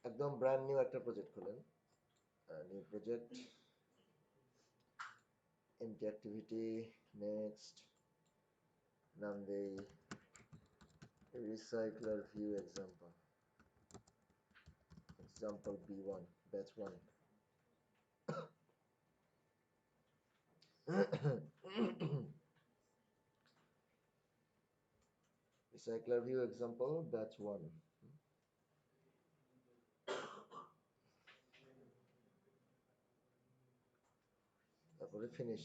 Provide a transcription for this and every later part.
একদম brand new একটা project খুলেন, new project, empty activity, next, নাম দেই recycler view example, example B1, batch 1। Recycler view example batch 1, তারপরে ফিনিশ।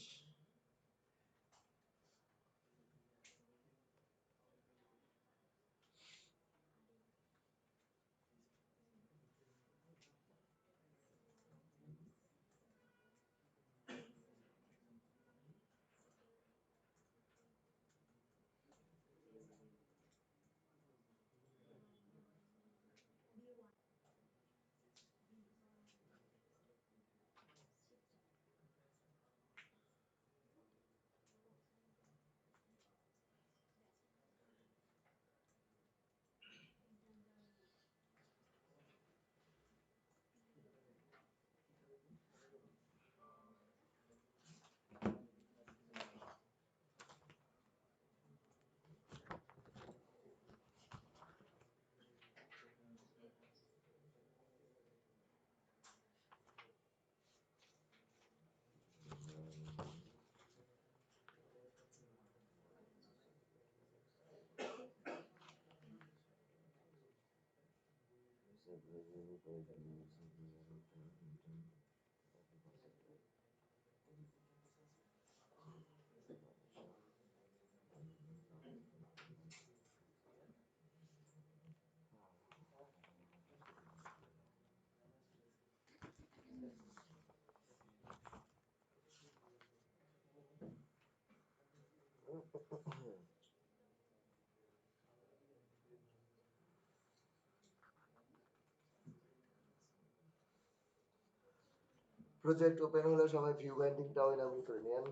প্রজেক্ট ওপেন হলে সবাই ভিউ বাইন্ডিংটাও এনেবল করে নেন।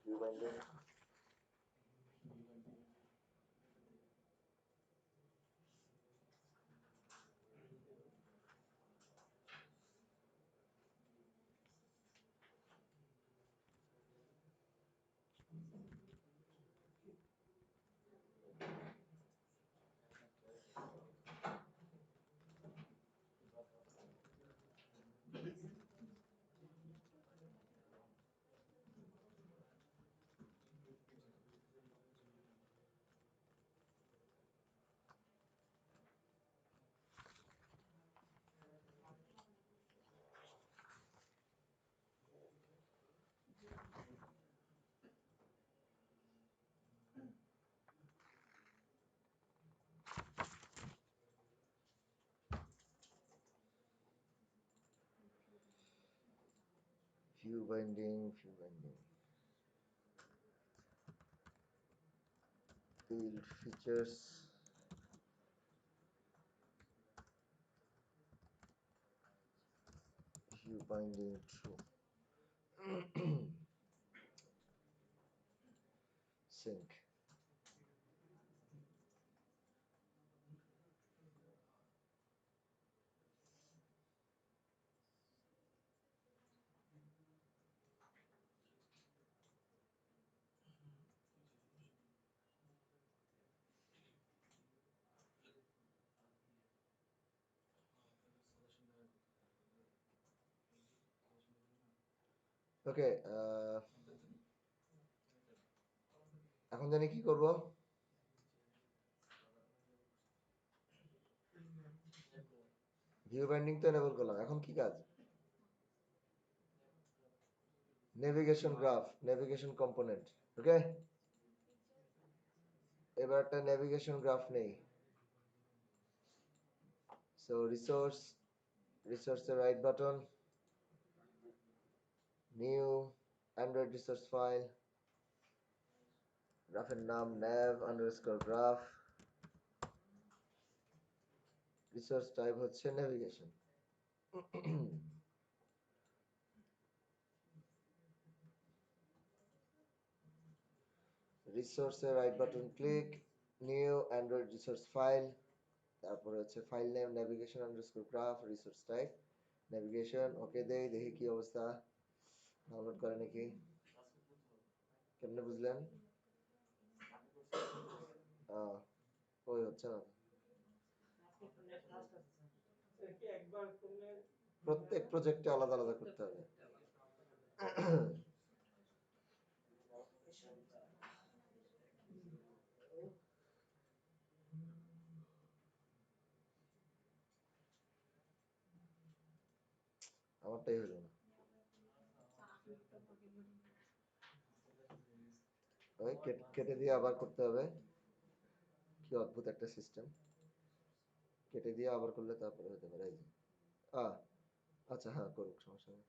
View binding, view binding, view binding, build features, view binding true, sync, ওকে। এখন জানি কি করব। ভিউ বাইন্ডিং তো এনেবল করলাম, এখন কি কাজ? Navigation graph, navigation component. Okay, এবার একটা নেভিগেশন গ্রাফ নেই। সো রিসোর্স, রিসোর্সের right button, new Android resource file, গ্রাফের নাম nav underscore graph, resource type হচ্ছে নেভিগেশন। রিসোর্সের right button click, new Android resource file, তারপরে হচ্ছে file name navigation underscore graph resource type navigation okay দেখি কি অবস্থা ডাউনলোড করে নাকি কেমনে বুঝলেন ওই হচ্ছে না প্রত্যেক প্রজেক্টে আলাদা আলাদা করতে হবে আমারটাই হলো না ওই কেটে দিয়ে আবার করতে হবে কি অদ্ভুত একটা সিস্টেম কেটে দিয়ে আবার করলে তারপরে হতে পারে আচ্ছা হ্যাঁ করুক সমস্যা নেই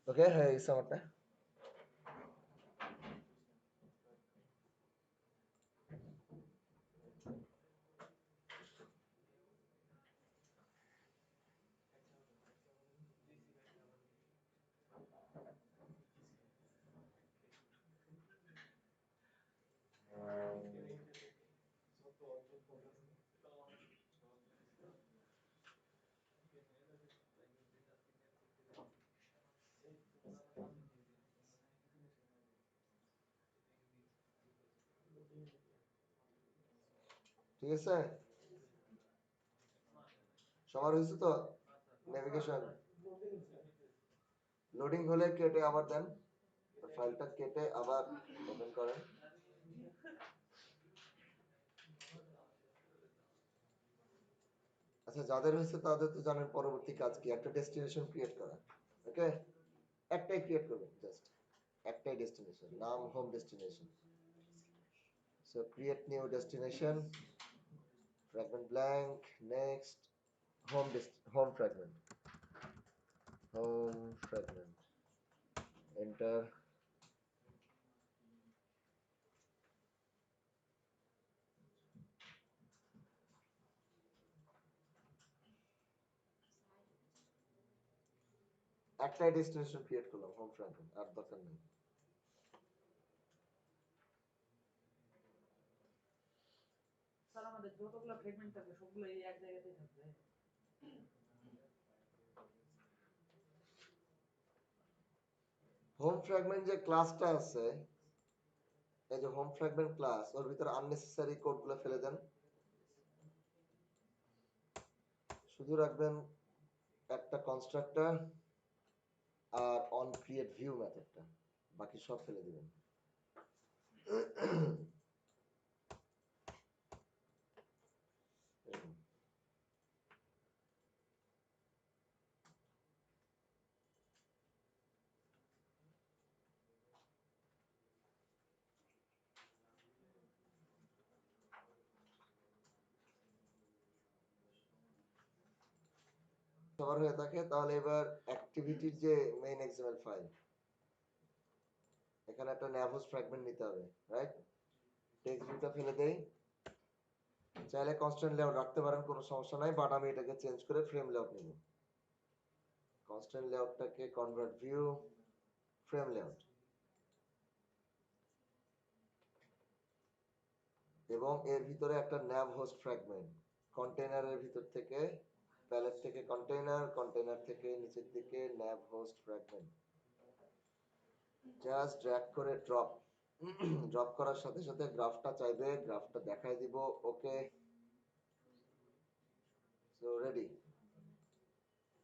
ওকে হ্যাঁ এই আমারটা ঠিক আছে সবার হয়েছে তো নেভিগেশন লোডিং হলে কেটে আবার দেন ফাইলটা কেটে আবার ওপেন করেন আচ্ছা যাদের হয়েছে তাদের তো জানেন পরবর্তী কাজ কি একটা ডেস্টিনেশন ক্রিয়েট করা ওকে একটাই ক্রিয়েট করবেন জাস্ট একটাই ডেস্টিনেশন নাম home destination so create new destination fragment blank next home fragment enter একটাই ডেস্টিনেশন ক্রিয়েট করলাম হোম ফ্রagment আর দরকার নেই স্যার আমাদের যতগুলো ফ্রেগমেন্ট থাকবে সবগুলো এই এক জায়গাতেই থাকবে হোম ফ্রagment যে ক্লাসটা আছে এই যে হোম ফ্রagment ক্লাস ওর ভিতরে আননেসেসারি কোডগুলো ফেলে দেন শুধু রাখবেন একটা কনস্ট্রাক্টর আর অন ক্রিয়েট ভিউ মেথডটা বাকি সব ফেলে দিবেন সবার হয়ে থাকে তাহলে এবার অ্যাক্টিভিটির যে মেইন এক্সএমএল ফাইল এখানে একটা ন্যাভোস ফ্র্যাগমেন্ট নিতে হবে রাইট টেক্সট ভিউটা ফেলে দেই চাইলে কনস্ট্যান্ট লেআউট রাখতে পারেন কোনো সমস্যা নাই বাট আমি এটাকে চেঞ্জ করে ফ্রেম লেআউট নিব কনস্ট্যান্ট লেআউটটাকে কনভার্ট ভিউ ফ্রেম লেআউট এবং এর ভিতরে একটা ন্যাভ হোস্ট ফ্র্যাগমেন্ট কন্টেইনারের ভিতর থেকে প্যালেট থেকে কন্টেইনার থেকে নিচের দিকে nav host fragment just drag করে ড্রপ করার সাথে সাথে গ্রাফটা চাইবে গ্রাফটা দেখাই দিব ওকে সো রেডি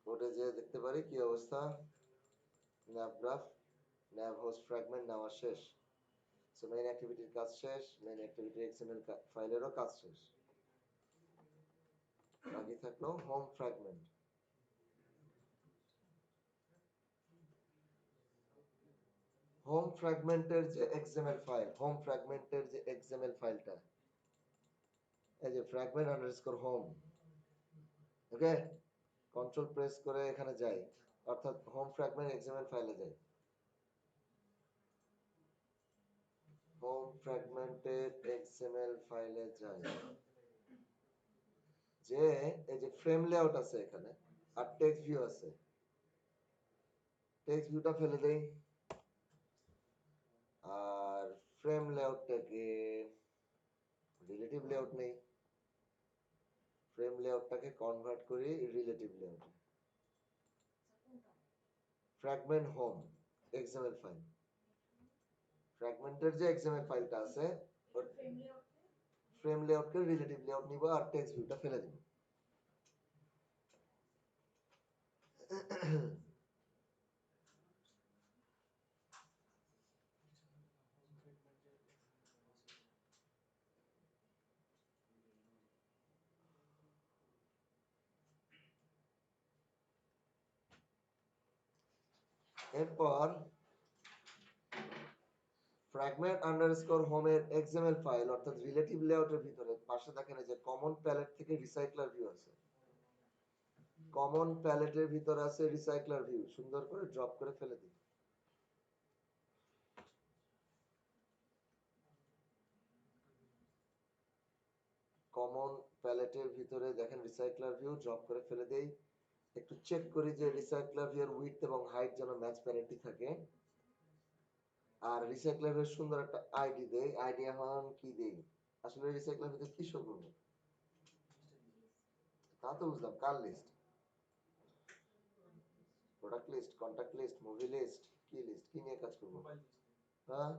কোডে যে দেখতে পারি কি অবস্থা nav graph nav host fragment নেওয়া শেষ সো মেইন অ্যাক্টিভিটির কাজ শেষ মেইন অ্যাক্টিভিটি এক্সএমএল ফাইলেরও কাজ শেষ বাকি থাকলো হোম ফ্র্যাগমেন্ট হোম ফ্র্যাগমেন্টের যে এক্সএমএল ফাইল হোম ফ্র্যাগমেন্টের যে এক্সএমএল ফাইলটা এই যে ফ্র্যাগমেন্ট আন্ডারস্কোর হোম ওকে কন্ট্রোল প্রেস করে এখানে যাই অর্থাৎ হোম ফ্র্যাগমেন্ট এক্সএমএল ফাইলে যাই হোম ফ্র্যাগমেন্টের এক্সএমএল ফাইলে যাই যে এই যে ফ্রেম লেআউট আছে এখানে আর টেক্সট ভিউ আছে টেক্সট ভিউটা ফেলে দেই, আর ফ্রেম লেআউটটাকে রিলেটিভ লেআউট নেই, ফ্রেম লেআউটটাকে কনভার্ট করি রিলেটিভ লেআউটে। ফ্র্যাগমেন্ট হোম এক্সএমএল ফাইল, ফ্র্যাগমেন্টের যে এক্সএমএল ফাইলটা আছে ফ্রেম লেআউটকে রিলেটিভ লেআউট নিব আর টেক্সট ভিউটা ফেলে দিব। এরপর ফ্র্যাগমেন্ট আন্ডারস্কোর হোমের এক্সএমএল ফাইল অর্থাৎ রিলেটিভ লেআউটের ভিতরে পাশে দেখেন যে কমন প্যালেট থেকে রিসাইক্লার ভিউ আছে, কমন প্যালেটের ভিতর আছে রিসাইক্লার ভিউ, সুন্দর করে ড্রপ করে ফেলে দিই। কমন প্যালেটের ভিতরে দেখেন রিসাইক্লার ভিউ, ড্রপ করে ফেলে দেই। একটু চেক করি যে রিসাইক্লার ভিউর উইডথ এবং হাইট যেন ম্যাচ প্যারিটি থাকে। আর রিসাইক্লার ভিউর সুন্দর একটা আইডি দেই, আইডি এখন কি দেই, আসলে রিসাইক্লার ভিউতে কি শো করবে তা তো বুঝলাম, car list, product list, contact list, movie list, কি লিস্ট, কি নিয়ে কাজ করব? হ্যাঁ,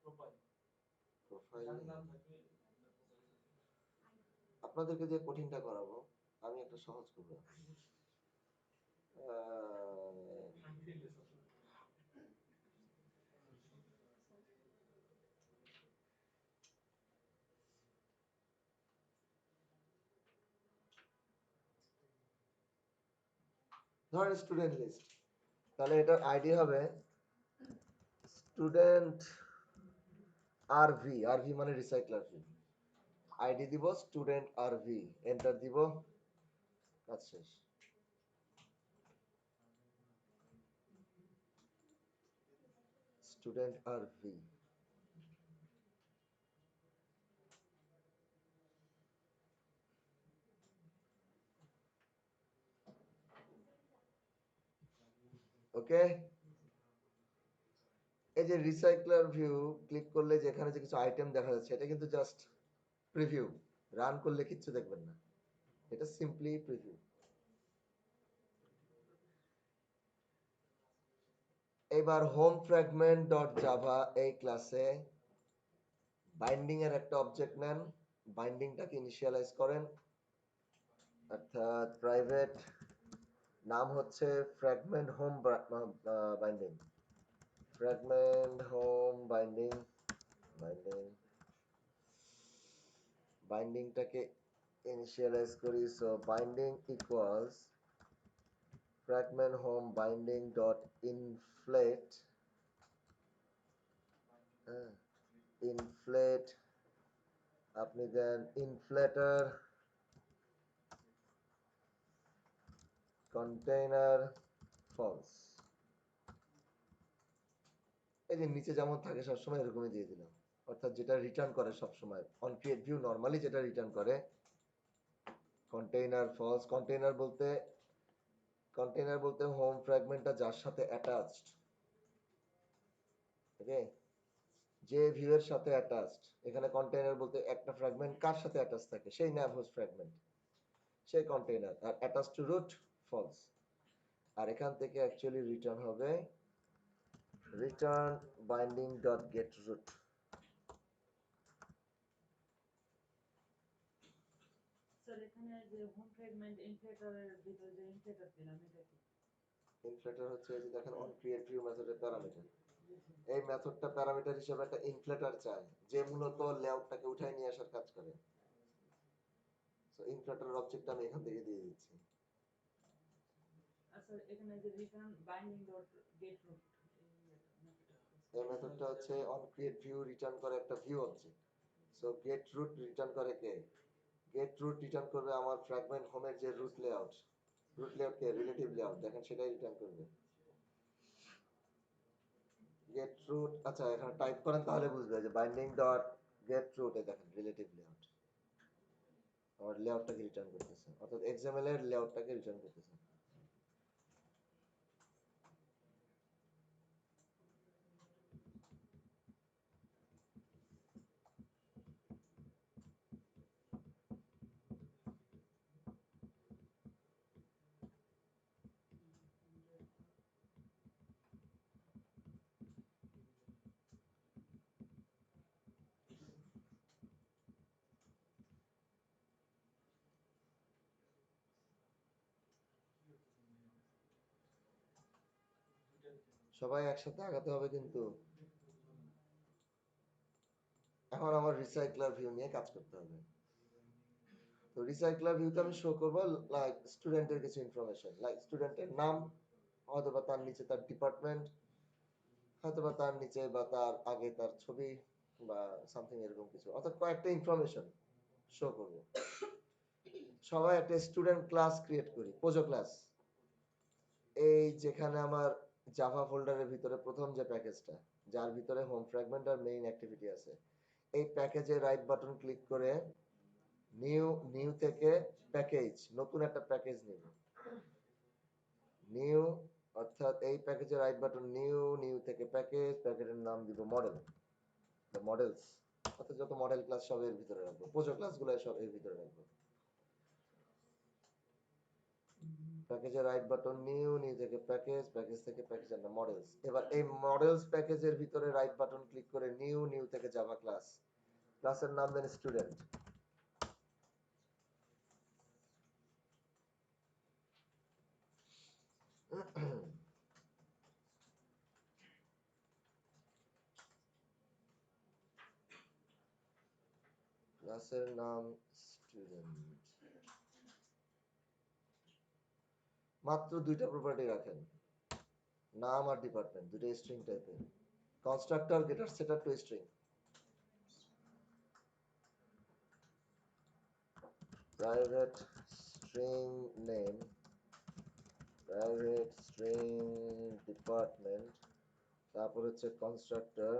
প্রোফাইল। আপনাদেরকে যে কঠিনটা করাবো আমি একটা সহজ করব। ধরেন স্টুডেন্ট লিস্ট, তাহলে এটার আইডি হবে স্টুডেন্ট আরভি, আরভি মানে রিসাইক্লার ভি, আইডি দিব স্টুডেন্ট আরভি, এন্টার দিব, কাজ শেষ। স্টুডেন্ট আরভি, ওকে। এই যে রিসাইক্লার ভিউ ক্লিক করলে যেখানে যে কিছু আইটেম দেখা যাচ্ছে এটা কিন্তু জাস্ট প্রিভিউ, রান করলে কিচ্ছু দেখবেন না, এটা সিম্পলি প্রিভিউ। এবার হোম ফ্র্যাগমেন্ট ডট জাভা এই ক্লাসে বাইন্ডিং এর একটা অবজেক্ট নেন, বাইন্ডিংটাকে ইনিশিয়ালাইজ করেন, অর্থাৎ প্রাইভেট নাম হচ্ছে fragment home binding, fragment home binding, binding, বাইন্ডিংটাকে ইনিশিয়ালাইজ করি। So binding equals fragment home binding dot inflate, inflate, আপনি দেন inflator container false, এই যে নিচে যেমন থাকে সবসময় এরকমই দিয়ে দিলাম, অর্থাৎ যেটা রিটার্ন করে সবসময় অন ক্রিয়েট ভিউ নরমালি যেটা রিটার্ন করে কন্টেইনার ফলস। কন্টেইনার বলতে হোম ফ্র্যাগমেন্টটা যার সাথে অ্যাটাচড, ওকে, যে ভিউ এর সাথে অ্যাটাচড, এখানে কন্টেইনার বলতে একটা ফ্র্যাগমেন্ট কার সাথে অ্যাটাচ থাকে, সেই ন্যাভ হোস্ট ফ্র্যাগমেন্ট, সেই কন্টেইনার, আর অ্যাটাচ টু রুট ফলস। আর এখান থেকে অ্যাকচুয়ালি রিটার্ন হবে return binding dot get root. Sir এখানে যে হোম ফ্র্যাগমেন্ট ইনফ্লেটরের ভিতরে যে ইনফ্লেটর দিলাম এটা কি? ইনফ্লেটর হচ্ছে এই যে দেখেন অন ক্রিয়েট ভিউ মেথডের প্যারামিটার, এই মেথডটা প্যারামিটার হিসেবে একটা ইনফ্লেটর চায় যে মূলত লেআউটটাকে উঠায় নিয়ে আসার কাজ করে। সো ইনফ্লেটরের অবজেক্ট আমি এখান থেকে দিয়ে দিচ্ছি। আচ্ছা এখানে যে return binding dot get root এই মেথডটা হচ্ছে অন ক্রিয়েট ভিউ রিটার্ন করে একটা view object. So get root return করে কে, গেট রুট রিটার্ন করবে আমার ফ্র্যাগমেন্ট হোমের যে রুট লেআউট, রুট লেআউট কে রিলেটিভ লেআউট, দেখেন সেটাই রিটার্ন করবে গেট রুট। আচ্ছা এখানে টাইপ করেন তাহলে বুঝবে যে বাইন্ডিং ডট গেট রুট, এ দেখেন রিলেটিভ লেআউট আমার লেআউটটাকে রিটার্ন করতেছে, অর্থাৎ এক্সএমএল এর লেআউটটাকে রিটার্ন করতেছে। সবাই একসাথে আগাতে হবে কিন্তু। এখন আমার রিসাইক্লার ভিউ নিয়ে কাজ করতে হবে। তো রিসাইক্লার ভিউতে আমি শো করব লাইক স্টুডেন্টের কিছু ইনফরমেশন, লাইক স্টুডেন্টের নাম, অথবা তার নিচে তার ডিপার্টমেন্ট, হয়তোবা তার নিচে বা তার আগে তার ছবি বা সামথিং এরকম কিছু, অর্থাৎ কয়েকটা ইনফরমেশন শো করব। সবাই একটা স্টুডেন্ট ক্লাস ক্রিয়েট করি, পোজো ক্লাস। এই যেখানে আমার জাভা ফোল্ডারের ভিতরে প্রথম যে প্যাকেজটা, যার ভিতরে হোম ফ্র্যাগমেন্ট আর মেইন অ্যাক্টিভিটি আছে, এই প্যাকেজে রাইট বাটন ক্লিক করে নিউ, নিউ থেকে প্যাকেজ, নতুন একটা প্যাকেজ নিব। নিউ, অর্থাৎ এই প্যাকেজের রাইট বাটন নিউ, নিউ থেকে প্যাকেজ, প্যাকেজের নাম দিব মডেল, মডেলস, অর্থাৎ যত মডেল ক্লাস সব এর ভিতরে রাখবো, পোজো ক্লাসগুলো সব এর ভিতরে রাখবো। প্যাকেজের রাইট বাটন নিউ, নিউ থেকে প্যাকেজ, প্যাকেজ থেকে প্যাকেজের নাম মডেলস। এবার এই মডেলস প্যাকেজের ভিতরে রাইট বাটন ক্লিক করে নিউ, নিউ থেকে জাভা ক্লাস, ক্লাসের নাম দেন স্টুডেন্ট। ক্লাসের নাম স্টুডেন্ট। মাত্র দুইটা প্রপার্টি রাখেন, নাম আর ডিপার্টমেন্ট, দুটো স্ট্রিং টাইপের। কনস্ট্রাক্টর গেটার সেটার two string. Private string name, private string department, তারপর হচ্ছে কনস্ট্রাক্টর,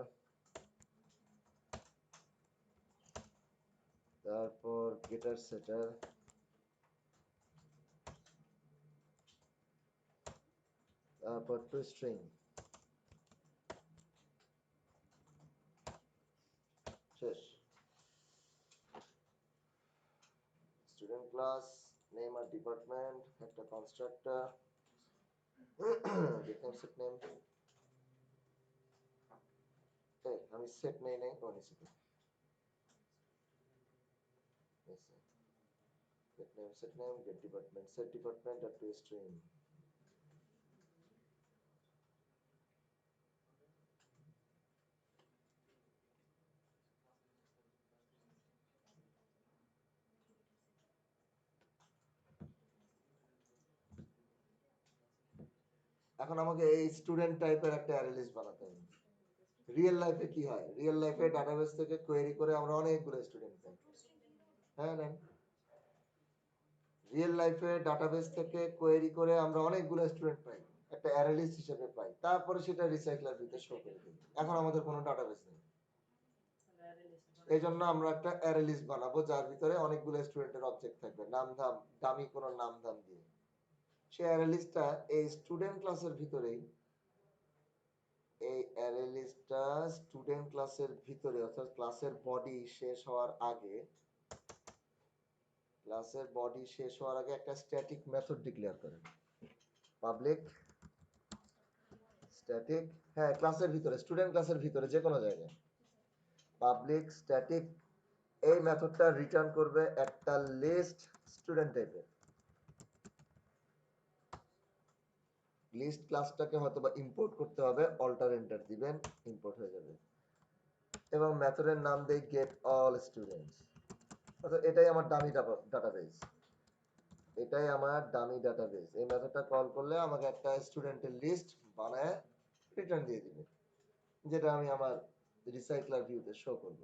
তারপর গেটার সেটার, তারপর টু স্ট্রিং। শেষ। স্টুডেন্ট ক্লাস, নেম আর ডিপার্টমেন্ট, একটা কনস্ট্রাক্টর, দেখলাম সেট নেম। এই আমি সেট নেই নাই কোন নিচে তো set name, get department, set department আর টু স্ট্রিং। এখন আমাকে এই স্টুডেন্ট টাইপের একটা অ্যারে লিস্ট বানাতে হবে। রিয়েল লাইফে কি হয়, রিয়েল লাইফে ডাটাবেস থেকে কোয়েরি করে আমরা অনেকগুলো স্টুডেন্ট পাই। হ্যাঁ নেন, রিয়েল লাইফে ডাটাবেস থেকে কোয়েরি করে আমরা অনেকগুলো স্টুডেন্ট পাই, একটা অ্যারে লিস্ট হিসেবে পাই, তারপরে সেটা রিসাইক্লার ভিতরে শো করে দিই। এখন আমাদের কোনো ডাটাবেস নেই, এই জন্য আমরা একটা অ্যারে লিস্ট বানাবো যার ভিতরে অনেকগুলো স্টুডেন্টের অবজেক্ট থাকবে, নাম ধাম, দামি কোনো নাম ধাম দিয়ে। সেই অ্যারে লিস্টটা এই স্টুডেন্ট ক্লাসের ভিতরেই, এই অ্যারে লিস্টটা স্টুডেন্ট ক্লাসের ভিতরে, অর্থাৎ ক্লাসের বডি শেষ হওয়ার আগে, ক্লাসের বডি শেষ হওয়ার আগে একটা স্ট্যাটিক মেথড ডিক্লেয়ার করেন, পাবলিক স্ট্যাটিক, হ্যাঁ ক্লাসের ভিতরে, স্টুডেন্ট ক্লাসের ভিতরে যে কোনো জায়গায় পাবলিক স্ট্যাটিক। এই মেথডটা রিটার্ন করবে একটা লিস্ট স্টুডেন্ট টাইপের। লিস্ট ক্লাসটাকে হয়তোবা ইম্পোর্ট করতে হবে, অল্টার এন্টার দিবেন, ইম্পোর্ট হয়ে যাবে। এবং মেথডের নাম দেই গেট অল স্টুডেন্টস, অর্থাৎ এটাই আমার ডামি ডাটাবেস, এটাই আমার ডামি ডাটাবেস। এই মেথডটা কল করলে আমাকে একটা স্টুডেন্টের লিস্ট বানায় রিটার্ন দিয়ে দিবে, যেটা আমি আমার রিসাইক্লার ভিউতে শো করব।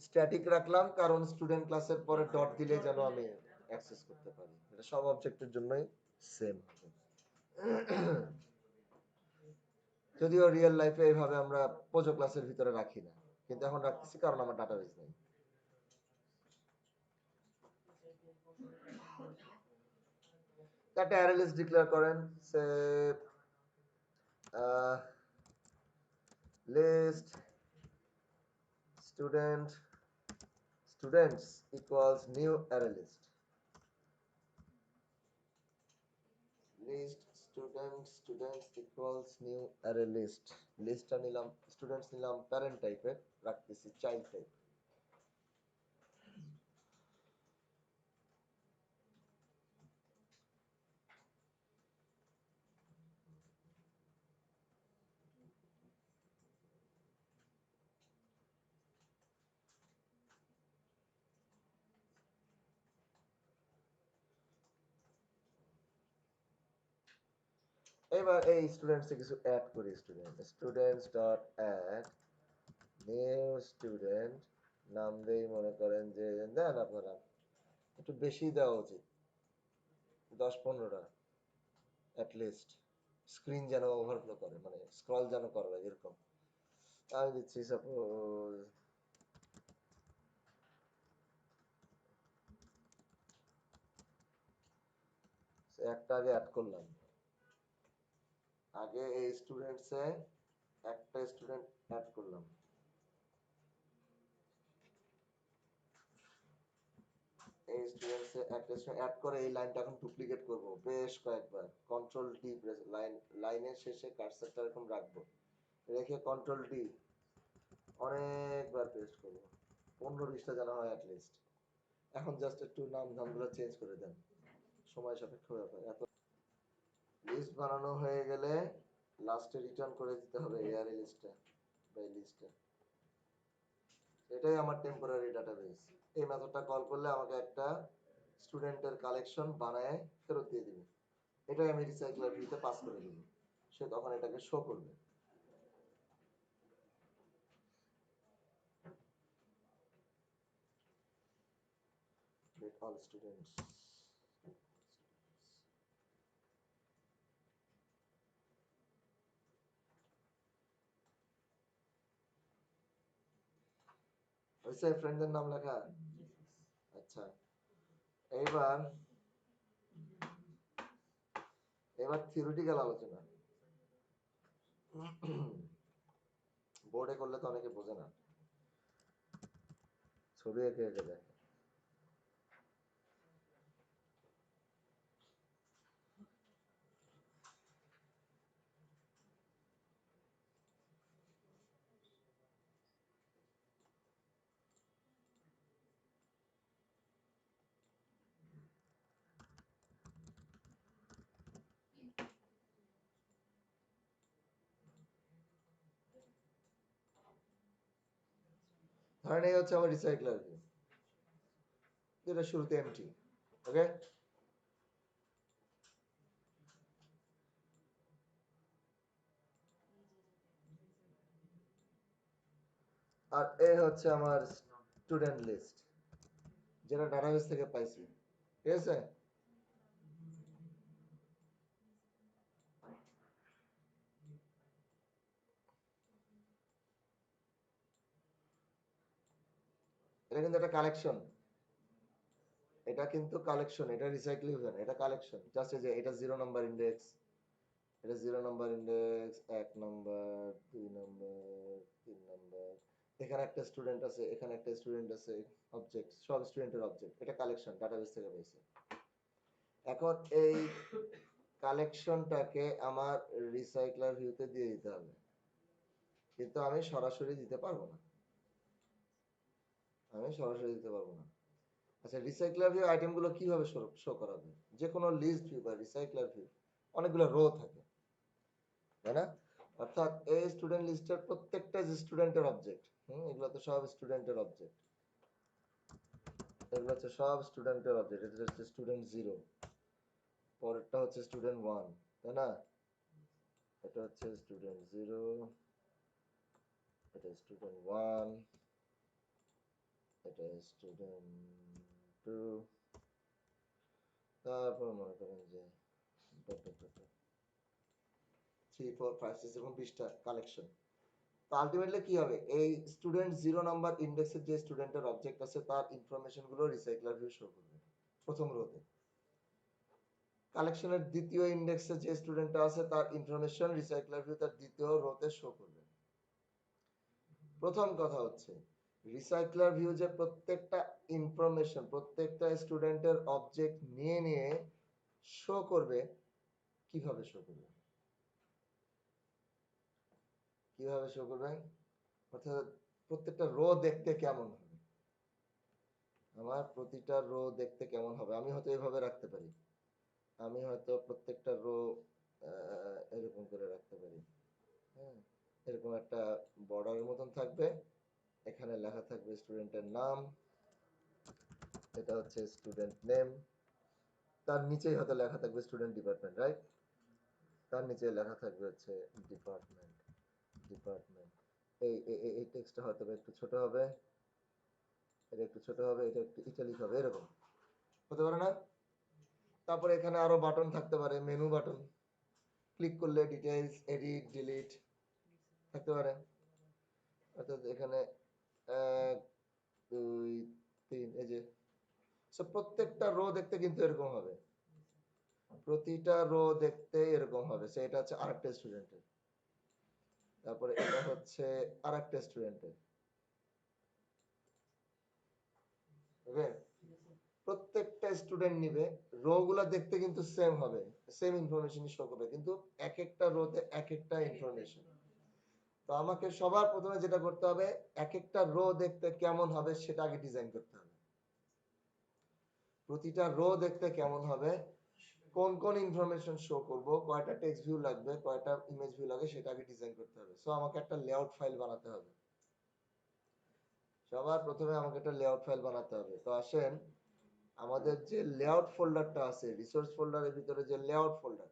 স্ট্যাটিক রাখলাম কারণ স্টুডেন্ট ক্লাসের পরে ডট দিলে যেন আমি অ্যাক্সেস করতে পারি, এটা সব অবজেক্টের জন্যই সেম। যদিও রিয়েল লাইফে এইভাবে আমরা পোজো ক্লাসের ভিতরে রাখি না, কিন্তু এখন রাখতেছি কারণ আমার ডাটাবেস নেই। একটা অ্যারে লিস্ট ডিক্লেয়ার করেন, সে list students equals new array list, list students equals new array list। লিস্টটা নিলাম, স্টুডেন্টস নিলাম প্যারেন্ট টাইপের, রাখতেছি চাইল্ড টাইপ। এবার এই স্টুডেন্টসে কিছু অ্যাড করি, students dot add new student, নাম দেই মনে করেন যে, দেন আপনারা একটু বেশি দেওয়া উচিত, 10-15টা অ্যাটলিস্ট, স্ক্রিন যেন ওভারফ্লো করে, মানে স্ক্রল যেন করা লাগে এরকম। আমি দিচ্ছি সাপোজ একটা আগে অ্যাড করলাম, আগে এই স্টুডেন্টসে একটা স্টুডেন্ট অ্যাড করলাম, এই স্টুডেন্টসে একটা স্টুডেন্ট অ্যাড করে এই লাইনটা এখন ডুপ্লিকেট করব বেশ কয়েকবার, কন্ট্রোল ডি প্রেস, লাইনের শেষে কার্সারটা এরকম রাখবো, রেখে কন্ট্রোল ডি অনেকবার পেস্ট করব, 15-20টা যেন হয় অ্যাটলিস্ট। এখন জাস্ট একটু নামগুলো চেঞ্জ করে দেন, সময় সাপেক্ষ ব্যাপার। এত লিস্ট বানানো হয়ে গেলে লাস্টে রিটার্ন করে দিতে হবে এআরএ লিস্টটা বা লিস্টটা। এটাই আমার টেম্পোরারি ডাটাবেস। এই মেথডটা কল করলে আমাকে একটা স্টুডেন্টের কালেকশন বানায় ফেরত দিয়ে দিবে, এটাই আমি রিসাইক্লার ভিউতে পাস করে দিব, সে তখন এটাকে শো করবে। Let all students, হয়েছে ফ্রেন্ডের নাম লেখা? আচ্ছা, এইবার এবার থিওরিটিক্যাল আলোচনা। বোর্ডে করলে তো অনেকে বোঝে না, ছবি এঁকে এঁকে দেয়। ধরেন এই হচ্ছে আমার রিসাইক্লার ভিউ, যেটা শুরুতে এমটি, ওকে? আর এই হচ্ছে আমার স্টুডেন্ট লিস্ট, যেটা ডাটাবেস থেকে পাইছি, ঠিক আছে? এটা কিন্তু একটা কালেকশন, এটা কিন্তু কালেকশন, এটা রিসাইক্লিং হয় না, এটা কালেকশন। জাস্ট এই যে এটা 0 নাম্বার ইন্ডেক্স, এটা 0 number index, 1 number, 2 number, 3 number, এখানে একটা স্টুডেন্ট আছে, এখানে একটা স্টুডেন্ট আছে, অবজেক্ট, সব স্টুডেন্টের অবজেক্ট, এটা কালেকশন, ডাটাবেস থেকে পাইছে। এখন এই কালেকশনটাকে আমার রিসাইক্লার ভিউতে দিয়ে দিতে হবে, কিন্তু আমি সরাসরি দিতে পারবো না, আমি সরাসরি দিতে পারবো না। আচ্ছা, রিসাইক্লার ভিউ আইটেমগুলো কিভাবে শো করাবে? যে কোনো লিস্ট ভিউ বা রিসাইক্লার ভিউ অনেকগুলো রো থাকে, তাই না? অর্থাৎ এই স্টুডেন্ট লিস্টের প্রত্যেকটা স্টুডেন্টের অবজেক্ট, এগুলো তো সব স্টুডেন্টের অবজেক্ট, এগুলো হচ্ছে সব স্টুডেন্টের অবজেক্ট। এটা হচ্ছে স্টুডেন্ট 0, পরেরটা হচ্ছে স্টুডেন্ট 1, তাই না? এটা হচ্ছে স্টুডেন্ট 0, এটা স্টুডেন্ট 1, এটা স্টুডেন্ট 2, তারপর মনে করেন যে 3 4 5 6 এবং 20টা কালেকশন। তো আলটিমেটলি কি হবে, এই স্টুডেন্ট 0 নাম্বার ইন্ডেক্সের যে স্টুডেন্টের অবজেক্ট আছে তার ইনফরমেশন গুলো রিসাইক্লার ভিউ শো করবে প্রথম রোতে। কালেকশনের দ্বিতীয় ইন্ডেক্সে যে স্টুডেন্টটা আছে তার ইনফরমেশন রিসাইক্লার ভিউ তার দ্বিতীয় রোতে শো করবে। প্রথম কথা হচ্ছে রিসাইক্লার ভিউ যে প্রত্যেকটা ইনফরমেশন প্রত্যেকটা স্টুডেন্টের অবজেক্ট নিয়ে নিয়ে শো করবে, কিভাবে শো করবে, কিভাবে শো করবে? অর্থাৎ প্রত্যেকটা রো দেখতে কেমন হবে, আমার প্রতিটা রো দেখতে কেমন হবে, আমি হয়তো এভাবে রাখতে পারি, আমি হয়তো প্রত্যেকটা রো এরকম করে রাখতে পারি, হ্যাঁ, এরকম একটা বর্ডারের মতন থাকবে, এখানে লেখা থাকবে স্টুডেন্টের নাম, এটা হচ্ছে স্টুডেন্ট নেম, তার নিচেই হয়তো লেখা থাকবে স্টুডেন্ট ডিপার্টমেন্ট, রাইট? তার নিচে লেখা থাকবে হচ্ছে ডিপার্টমেন্ট। ডিপার্টমেন্ট এই টেক্সটটা হয়তো একটু ছোট হবে, এটা একটু ছোট হবে, এটা একটু ইটালিক হবে, এরকম হতে পারে না? তারপরে এখানে আরো বাটন থাকতে পারে, মেনু বাটন, ক্লিক করলে ডিটেইলস, এডিট, ডিলিট থাকতে পারে। অর্থাৎ এখানে 1 2 3 এই যে প্রত্যেকটা রো দেখতে কিন্তু এরকম হবে, প্রতিটা রো দেখতে এরকম হবে। এটা হচ্ছে আরেকটা স্টুডেন্টের, তারপরে এটা হচ্ছে আরেকটা স্টুডেন্টের। ওকে, প্রত্যেকটা স্টুডেন্ট নিবে, রো গুলা দেখতে কিন্তু সেম হবে, সেম ইনফরমেশন শো করবে, কিন্তু এক একটা রোতে এক একটা ইনফরমেশন। তো আমাকে সবার প্রথমে যেটা করতে হবে, এক একটা রো দেখতে কেমন হবে সেটা আগে ডিজাইন করতে হবে। প্রতিটা রো দেখতে কেমন হবে, কোন কোন ইনফরমেশন শো করব, কয়টা টেক্সট ভিউ লাগবে, কয়টা ইমেজ ভিউ লাগবে, সেটা আগে ডিজাইন করতে হবে। সো আমাকে একটা লেআউট ফাইল বানাতে হবে। সবার প্রথমে আমাকে একটা লেআউট ফাইল বানাতে হবে। তো আসেন, আমাদের যে লেআউট ফোল্ডারটা আছে, রিসোর্স ফোল্ডারের ভিতরে যে লেআউট ফোল্ডার,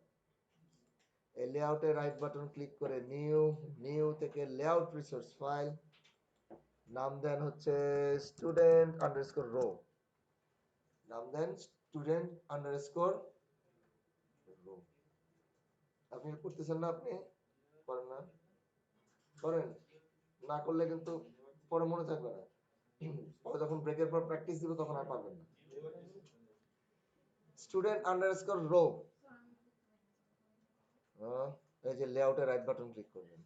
এই লেআউটে রাইট বাটন ক্লিক করে নিউ, নিউ থেকে লেআউট রিসোর্স ফাইল, নাম দেন হচ্ছে স্টুডেন্ট আন্ডারস্কোর রো, নাম দেন স্টুডেন্ট আন্ডারস্কোর রো। আপনি করতেছেন না? আপনি করেন না? করেন না, করলে কিন্তু পরে মনে থাকবে না, পরে যখন ব্রেকের পর প্র্যাকটিস দিব তখন আর পারবেন না। স্টুডেন্ট আন্ডারস্কোর রো, এই যে লেআউটে রাইট বাটন ক্লিক করবেন,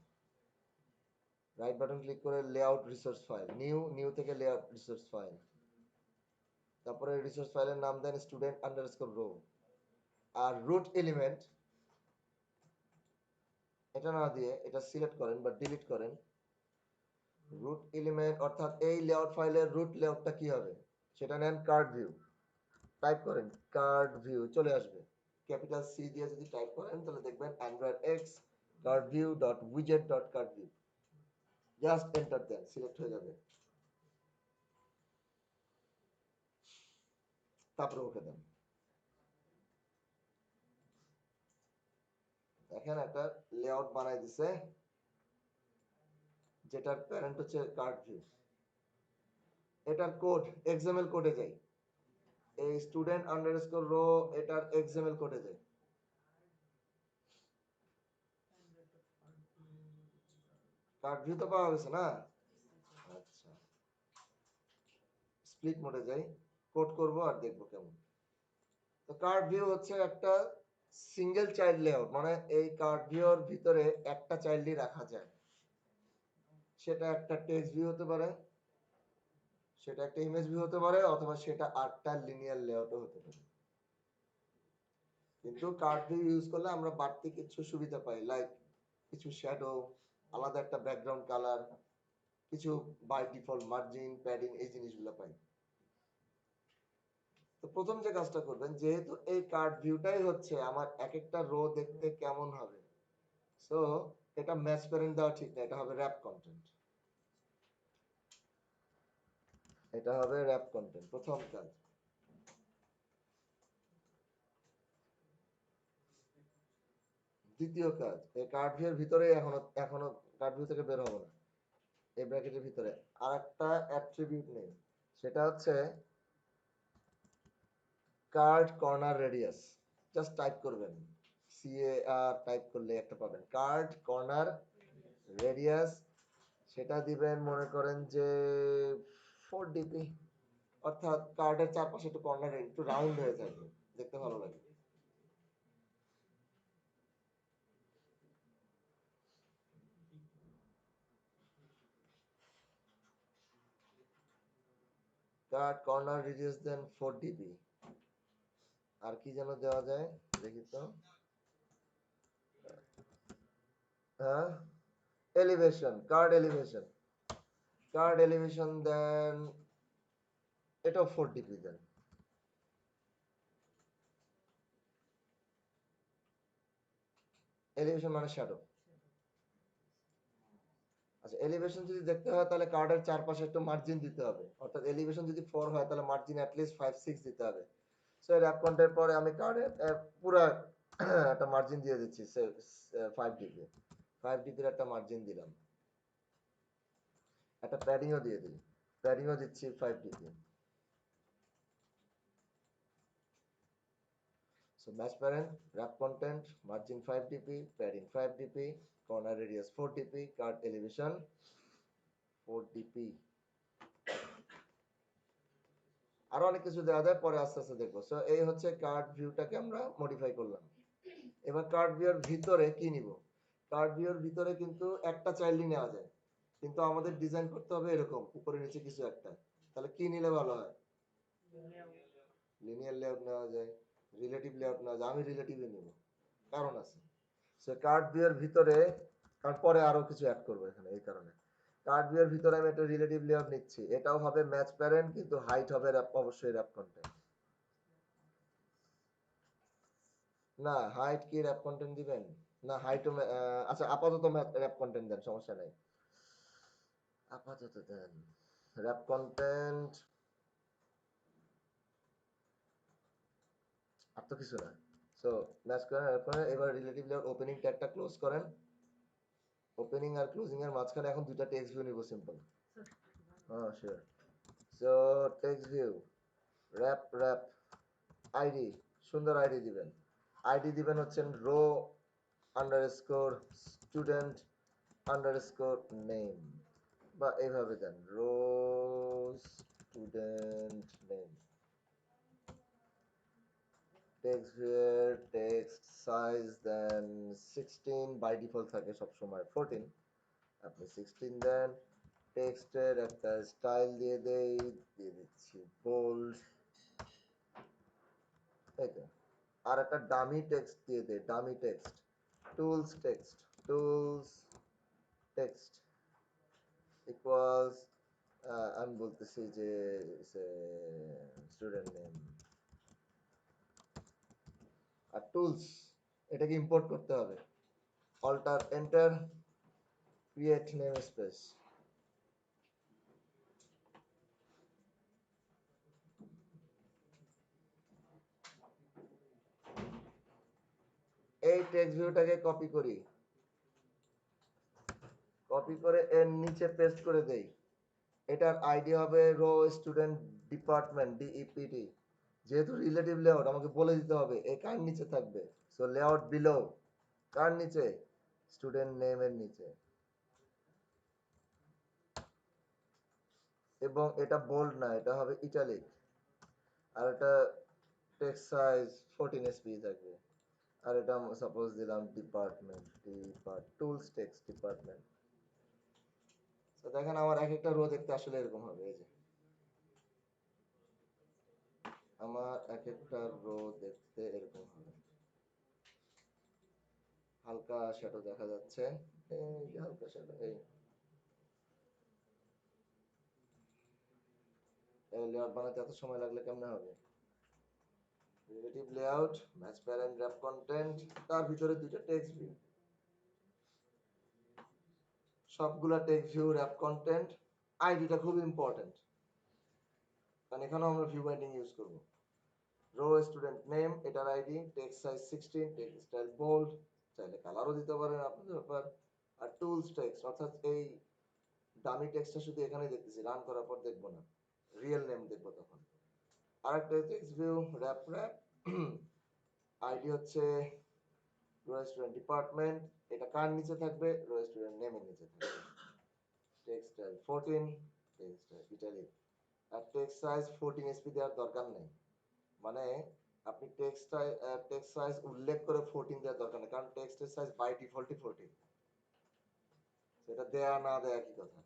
রাইট বাটন ক্লিক করে layout resource file, new, new থেকে লেআউট রিসোর্স ফাইল, তারপরে রিসোর্স ফাইলের নাম দেন স্টুডেন্ট আন্ডারস্কোর রো। আর রুট এলিমেন্ট এটা না দিয়ে এটা সিলেক্ট করেন বা ডিলিট করেন। রুট এলিমেন্ট অর্থাৎ এই লেআউট ফাইলের রুট লেআউটটা কি হবে সেটা নেন কার্ড ভিউ, টাইপ করেন কার্ড ভিউ, চলে আসবে। ক্যাপিটাল সি দিয়ে যদি টাইপ করেন তাহলে দেখবেন Android X card view dot উইজেট dot card view, just enter দেন, সিলেক্ট হয়ে যাবে। তারপরে ওকে দেন। দেখেন একটা লেআউট বানাই দিছে, যেটার প্যারেন্ট হচ্ছে কার্ড ভিউ। এটার কোড এক্সএমএল কোডে যাই, এই স্টুডেন্ট আন্ডারস্কোর রো এটার এক্সএমএল কোডে যাই। কার্ড ভিউ তো পাওয়া গেছে না? আচ্ছা, স্প্লিট মোডে যাই, কোড করব আর দেখবো কেমন। তো কার্ড ভিউ হচ্ছে একটা সিঙ্গেল চাইল্ড লেআউট, মানে এই কার্ড ভিউর ভিতরে একটা চাইল্ডই রাখা যায়। সেটা একটা টেক্সট ভিউ হতে পারে, সেটা একটা ইমেজ ভিউ হতে পারে, অথবা সেটা আটটা লিনিয়ার লেআউটও হতে পারে। কিন্তু কার্ড ভিউ ইউজ করলে আমরা বাড়তি কিছু সুবিধা পাই, লাইক কিছু শ্যাডো, আলাদা একটা ব্যাকগ্রাউন্ড কালার, কিছু বাই ডিফল্ট মার্জিন, প্যাডিং, এই জিনিসগুলো পাই। তো প্রথম যে কাজটা করবেন, যেহেতু এই কার্ড ভিউটাই হচ্ছে আমার এক একটা রো দেখতে কেমন হবে, সো এটা ম্যাচ প্যারেন্ট দেওয়া ঠিক না, এটা হবে র‍্যাপ কন্টেন্ট, এটা হবে র‍্যাপ কন্টেন্ট। প্রথম কাজ। দ্বিতীয় কাজ, এই কার্ড ভিউর ভিতরে এখনো কার্ড ভিউ থেকে বের হবো না, এই ব্র্যাকেটের ভিতরে আরেকটা অ্যাট্রিবিউট নেই, সেটা হচ্ছে card corner radius. Just type করবেন CAR, টাইপ করলে একটা পাবেন কার্ড কর্নার রেডিয়াস। সেটা দিবেন মনে করেন যে 4 ডিপি, অর্থাৎ কার্ডের চারপাশে একটু কর্নার একটু রাউন্ড হয়ে থাকবে, দেখতে ভালো লাগে। কার্ড কর্নার রেডিয়াস দেন 4 ডিপি। আর কি যেন দেওয়া যায় দেখি তো, হ্যাঁ, elevation, card elevation, card elevation দেন এটাও 4 ডিপি দেন। এলিভেশন মানে শ্যাডো। আচ্ছা, এলিভেশন যদি দেখতে হয় তাহলে কার্ডের চারপাশে একটু মার্জিন দিতে হবে, অর্থাৎ এলিভেশন যদি 4 হয় তাহলে মার্জিন অ্যাটলিস্ট 5-6 দিতে হবে। সো এর অ্যাপ কন্টেন্ট পরে আমি কার্ডের পুরো একটা মার্জিন দিয়ে দিচ্ছি 5 ডিপি, 5 ডিপির একটা মার্জিন দিলাম, একটা প্যাডিংও দিয়ে দিই, প্যাডিংও দিচ্ছি 5 DP. So match parent, wrap content, margin 5 dp, padding 5 dp, corner radius 4 dp, card elevation 4 dp। আরো অনেক কিছু দেওয়া যায়, পরে আস্তে আস্তে দেখবো। সো এই হচ্ছে কার্ড ভিউটাকে আমরা মডিফাই করলাম। এবার কার্ড ভিউর ভিতরে কি নিব? কার্ড ভিউর ভিতরে কিন্তু একটা চাইল্ডই নেওয়া যায়, কিন্তু আমাদের ডিজাইন করতে হবে এরকম উপরে নিচে কিছু একটা। তাহলে কি নিলে ভালো হয়? লিনিয়ার লেআউট নেওয়া যায়, রিলেটিভ লেআউট নেওয়া যায়। আমি রিলেটিভই নিব, কারণ আছে। সো কার্ড ভিউর ভিতরে, কারণ পরে আরো কিছু অ্যাড করবো এখানে, এই কারণে কার্ড ভিউর ভিতরে আমি একটা রিলেটিভ লেআউট নিচ্ছি। এটাও হবে ম্যাচ প্যারেন্ট, কিন্তু হাইট হবে অবশ্যই র্যাপ কন্টেন্ট। না, হাইট কি র্যাপ কন্টেন্ট দিবেন? না, হাইটও আচ্ছা আপাতত র্যাপ কন্টেন্ট দেন, সমস্যা নাই, আপাতত দেন র্যাপ কন্টেন্ট। আর তো কিছু না। সো ম্যাচ করেন, র্যাপ করেন। এবার রিলেটিভ লেআউট ওপেনিং ট্যাগটা ক্লোজ করেন। ওপেনিং আর ক্লোজিং এর মাঝখানে এখন দুইটা টেক্সট ভিউ নিব, সিম্পল। হ্যাঁ sure. So text view, wrap wrap ID, সুন্দর আইডি দিবেন। আইডি দিবেন হচ্ছেন row underscore student underscore name, বা এইভাবে দেন রো স্টুডেন্ট নেম। টেক্সট ভিউয়ের টেক্সট সাইজ দেন 16, বাই ডিফল্ট থাকে সবসময় 14, আপনি 16 দেন। টেক্সটের একটা স্টাইল দিয়ে দেই, দিয়ে দিচ্ছি বোল্ড, এই তো। আর একটা ডামি টেক্সট দিয়ে দেই, dummy text, tools text, tools text equals, আমি বলতেছি যে স্টুডেন্ট নেম আর টুলস, এটাকে ইম্পোর্ট করতে হবে। Alt enter, create name space. এই টেক্সট ভিউটাকে কপি করি, কপি করে এর নিচে পেস্ট করে দেই। এটার আইডি হবে রো স্টুডেন্ট ডিপার্টমেন্ট, ডিইপিটি। যেহেতু রিলেটিভ লেআউট, আমাকে বলে দিতে হবে এ কার নিচে থাকবে। সো লেআউট বিলো, কার নিচে? স্টুডেন্ট নেমের নিচে। এবং এটা বোল্ড না, এটা হবে ইটালিক। আর এটা টেক্সট সাইজ 14 এসপি থাকবে। আর এটা সাপোজ দিলাম ডিপার্টমেন্ট, টুলস টেক্সট ডিপার্টমেন্ট। তো দেখেন আমার এক একটা রো দেখতে আসলে এরকম হবে। এই যে আমার এক একটা রো দেখতে এরকম হবে। হালকা শ্যাডো দেখা যাচ্ছে, এই যে হালকা শ্যাডো, এই লেআউট বানাতে এত সময় লাগলে কেমনে হবে? Relative layout, match parent, wrap content, তার ভিতরে দুইটা টেক্সট ভিউ, সবগুলা টেক্সট ভিউ, র্যাপ কন্টেন্ট। আইডিটা খুব ইম্পর্টেন্ট, কারণ এখানেও আমরা ভিউ বাইন্ডিং ইউজ করব। রো স্টুডেন্ট নেম, এটার ID, text size 16, text style bold, চাইলে কালারও দিতে পারেন, আপনাদের ব্যাপার। আর টুলস টেক্সট, অর্থাৎ এই ডামি টেক্সটটা শুধু এখানে দেখতেছি, রান করার পর দেখবো না, রিয়েল নেম দেখবো তখন। আরেকটা text view wrap wrap, ID হচ্ছে রো স্টুডেন্ট ডিপার্টমেন্ট, এটা কার নিচে থাকবে? রো স্টুডেন্ট নেমের নিচে থাকবে। Text style 14, text style italic. আর টেক্সট সাইজ 14 এসপি দেওয়ার দরকার নেই, মানে আপনি টেক্সট সাইজ উল্লেখ করে 14 দেওয়ার দরকার নেই, কারণ টেক্সটের সাইজ বাই ডিফল্টই 14, সেটা দেয়া না দেয়া একই কথা।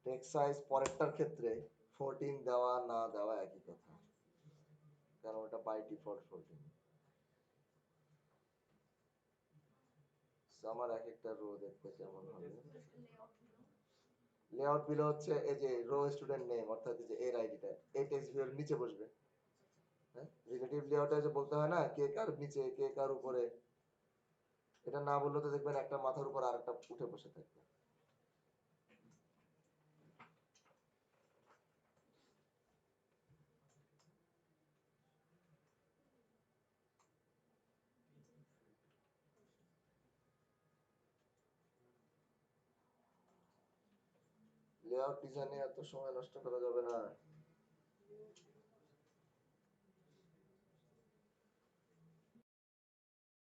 টেক্সট সাইজ পরেরটার ক্ষেত্রে 14 দেওয়া না দেওয়া একই কথা, কারণ ওটা বাই ডিফল্ট 14। আমার এক একটা রো দেখতে কেমন হবে? লেআউট বিলো হচ্ছে এই যে রো স্টুডেন্ট নেম, অর্থাৎ এই যে এর আইডিটা এই টেক্সট ভিউর নিচে বসবে। হ্যাঁ, রিলেটিভ লেআউটে যে বলতে হয় না কে কার নিচে কে কার উপরে, এটা না বললে তো দেখবেন একটা মাথার উপর আরেকটা উঠে বসে থাকবে। লেআউট ডিজাইনে এত সময় নষ্ট করা যাবে না।